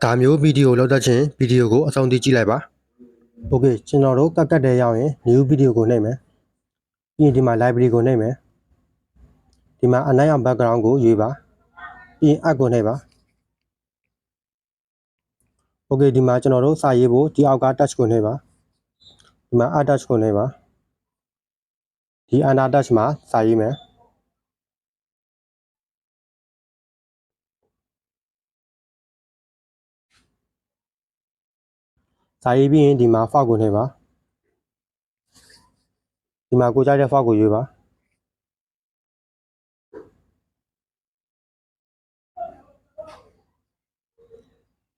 ဒါမျိုးဗီဒီယိုလောက်တတ်ချင်းဗီဒီယိုကိုအဆုံးထိကြည့်လိုက်ပါโอเคကျွန်တော်တို့ကတ်တဲ့ရောက်ရင် new ဗီဒီယိုကိုနှိပ်မယ်ပြီးရင်ဒီမှာ library ကိုနှိပ်မယ်ဒီမှာအနိုင်အောင် background ကိုရွေးပါပြီးရင် add ကိုနှိပ်ပါโอเคဒီမှာကျွန်တော်တို့စာရေးဖို့ဒီအောက်က touch ကိုနှိပ်ပါဒီမှာ add touch ကိုနှိပ်ပါဒီ under touch မှာစာရေးမယ်စာရေးပြီးရင်ဒီမှာ font ကိုနှိပ်ပါဒီမှာကိုကြိုက်တဲ့ font ကိုရွေးပါ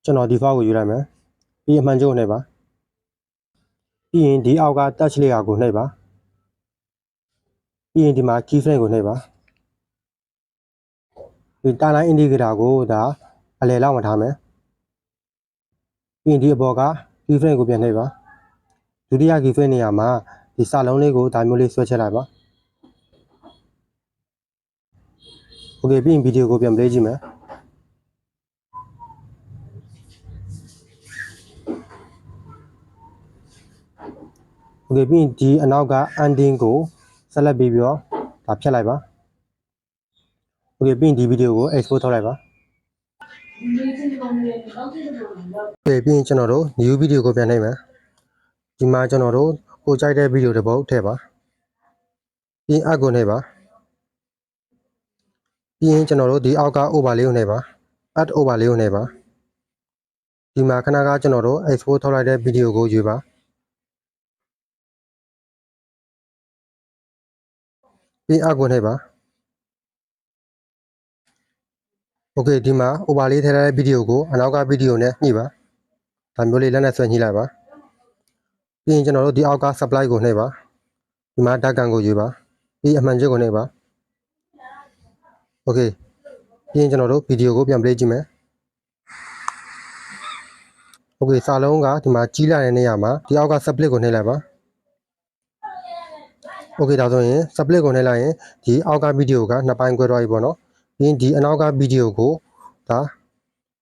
ကျွန်တော်ဒီ font ကိုရွေးလိုက်မယ်ပြီးအမှန်ကျုံနှိပ်ပါပြီးရင်ဒီအောက်က touch လေးကိုနှိပ်ပါပြီးရင်ဒီမှာ key frame ကိုနှိပ်ပါဒီ timeline indicator ကိုဒါအလယ်လောက်မှာထားမယ်ပြီးရင်ဒီအပေါ်က key frame ကိုပြန်နှိပ်ပါဒုတိယ key frame နေရာမှာဒီစာလုံးလေးကိုဒါမျိုးလေးဆွဲချက်လိုက်ပါโอเคပြီးရင်ဗီဒီယိုကိုပြန် play ကြည့်မယ်โอเคပြီးရင်ဒီအနောက်က ending ကိုဆက်လက်ပြီးတော့ဒါဖြတ်လိုက်ပါโอเคပြီးရင်ဒီဗီဒီယိုကို export ထုတ်လိုက်ပါโอเคပြီးရင်ကျွန်တော်တို့ new ဗီဒီယိုကိုပြန်နှိပ်မယ်ဒီမှာကျွန်တော်တို့ကိုကြိုက်တဲ့ဗီဒီယိုတစ်ပုဒ်ထည့်ပါပြီးရင် add ကိုနှိပ်ပါပြီးရင်ကျွန်တော်တို့ဒီအောက်က over လေးကိုနှိပ်ပါ add over လေးကိုနှိပ်ပါဒီမှာခဏကကျွန်တော်တို့ export ထုတ်လိုက်တဲ့ဗီဒီယိုကိုယူပါပြီး add ကိုနှိပ်ပါโอเคဒီမှာ over လေးထည့်ထားတဲ့ဗီဒီယိုကိုအနောက်ကဗီဒီယိုနဲ့ညှိပါဒါမျိုးလေးလက်နဲ့ဆွဲညှိလိုက်ပါပြီးရင်ကျွန်တော်တို့ဒီအောက်က supply ကိုနှိပ်ပါဒီမှာ dark gun ကိုယူပါပြီးအမှန်ချစ်ကိုနှိပ်ပါโอเคပြီးရင်ကျွန်တော်တို့ဗီဒီယိုကိုပြန် play ကြည့်မယ်โอเคစာလုံးကဒီမှာကြီးလာတဲ့နေရာမှာဒီအောက်က split ကိုနှိပ်လိုက်ပါโอเคဒါဆိုရင် split ကိုနှိပ်လိုက်ရင်ဒီအောက်ကဗီဒီယိုကနှစ်ပိုင်းကွဲသွားပြီပေါ့နော်ပြီးရင်ဒီအနောက်ကဗီဒီယိုကိုဒါ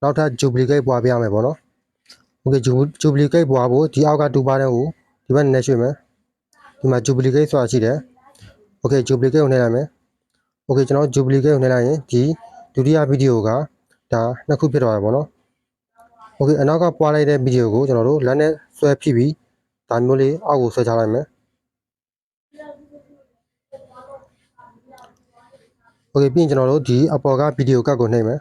နောက်ထပ် duplicate ပွားပြရမယ်ပေါ့နော်โอเค duplicate ပွားဖို့ဒီအောက်က2ပါးတန်းကိုဒီဘက်နည်းနည်းရွှေ့မယ်ဒီမှာ duplicate ဆိုတာရှိတယ်โอเค duplicate ကိုနှိပ်လိုက်မယ်โอเคကျွန်တော် duplicate ကိုနှိပ်လိုက်ရင်ဒီဒုတိယဗီဒီယိုကဒါနှစ်ခုဖြစ်သွားတယ်ပေါ့နော်โอเคအနောက်ကပွားလိုက်တဲ့ဗီဒီယိုကိုကျွန်တော်တို့လက်နဲ့ဆွဲဖိပြီးဒါမျိုးလေးအောက်ကိုဆွဲချလိုက်မယ်โอเคပြီးရင်ကျွန်တော်တို့ဒီအပေါ်ကဗီဒီယိုကတ်ကိုနှိပ်မယ်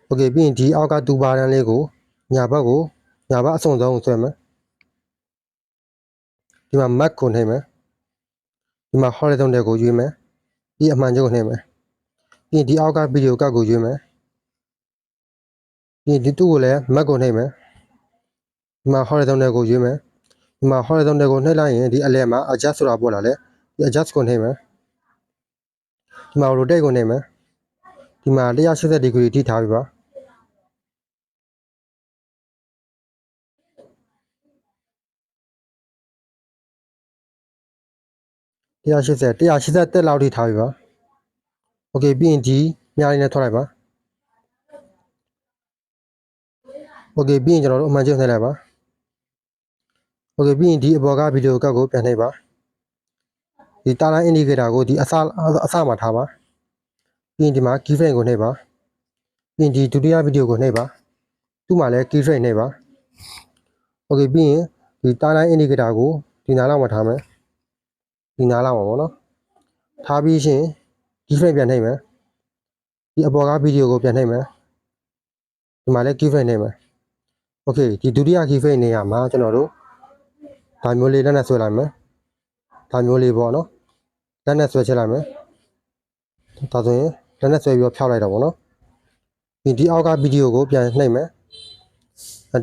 โอเคပြီးရင်ဒီအောက်က2ပါးတန်းလေးကိုညာဘက်အစွန်ဆုံးကိုဆွဲမယ်ဒီမှာ map ကိုနှိပ်မယ်ဒီမှာ horizontal ကိုရွေးမယ်ပြီးအမှန်ချုပ်ကိုနှိပ်မယ်ပြီးရင်ဒီအောက်ကဗီဒီယိုကတ်ကိုရွေးမယ်ပြီးရင်ဒီတူကိုလည်း map ကိုနှိပ်မယ်ဒီမှာ horizontal ကိုရွေးမယ်ဒီမှာ horizontal ကိုနှိပ်လိုက်ရင်ဒီအလယ်မှာ adjust ဆိုတာပေါ်လာလဲဒီ adjust ကိုနှိပ်မယ်ဒီမှာ rotate ကိုနှိပ်မယ်ဒီမှာ180 degree ထိထားပြီပါ180တက်လောက်ထိထားပြီပါโอเคပြီးရင်ဒီမြားလေးနဲ့ထွက်လိုက်ပါโอเคပြီးရင်ကျွန်တော်တို့အမှန်ကျုံနှိပ်လိုက်ပါโอเคပြီးရင်ဒီအပေါ်ကဗီဒီယိုကတ်ကိုပြန်နှိပ်ပါဒီ timeline indicator ကိုဒီအစမှာထားပါပြီးရင်ဒီမှာ key frame ကိုနှိပ်ပါပြီးရင်ဒီဒုတိယဗီဒီယိုကိုနှိပ်ပါသူ့မှာလည်း key frame နှိပ်ပါโอเคပြီးရင်ဒီ timeline indicator ကိုဒီနားလောက်မှာထားမယ်ဒီနားလောက်မှာပေါ့နော်ထားပြီးရှင် key frame ပြန်နှိပ်မယ်ဒီအပေါ်ကဗီဒီယိုကိုပြန်နှိပ်မယ်ဒီမှာလည်း key frame နှိပ်မယ်โอเคဒီဒုတိယ key frame နေရာမှာကျွန်တော်တို့ဒါမျိုးလေးလက်နဲ့ဆွဲလိုက်မယ်ဒါမျိုးလေးပေါ့နော်လက်နဲ့ဆွဲချလိုက်မယ်ဒါဆိုရင်လက်နဲ့ဆွဲပြီးတော့ဖျောက်လိုက်တော့ပေါ့နော်ဒီအောက်ကဗီဒီယိုကိုပြန်နှိပ်မယ်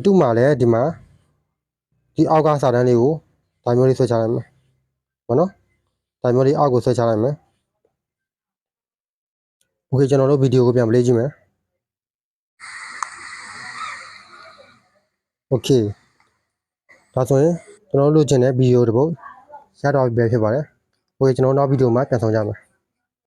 တူမှာလည်းဒီမှာဒီအောက်ကစာတန်းလေးကိုဒါမျိုးလေးဆွဲချလိုက်မယ်ပေါ့နော်ဒါမျိုးလေးအောက်ကိုဆွဲချလိုက်မယ်โอเคကျွန်တော်တို့ဗီဒီယိုကိုပြန် play ကြည့်မယ်โอเคဒါဆိုရင်ကျွန်တော်တို့လိုချင်တဲ့ဗီဒီယိုတစ်ပုဒ်ရတော့ပြီပဲဖြစ်ပါတယ်โอเคကျွန်တော်နောက်ဗီဒီယိုမှာပြန်ဆောင်ကြမယ်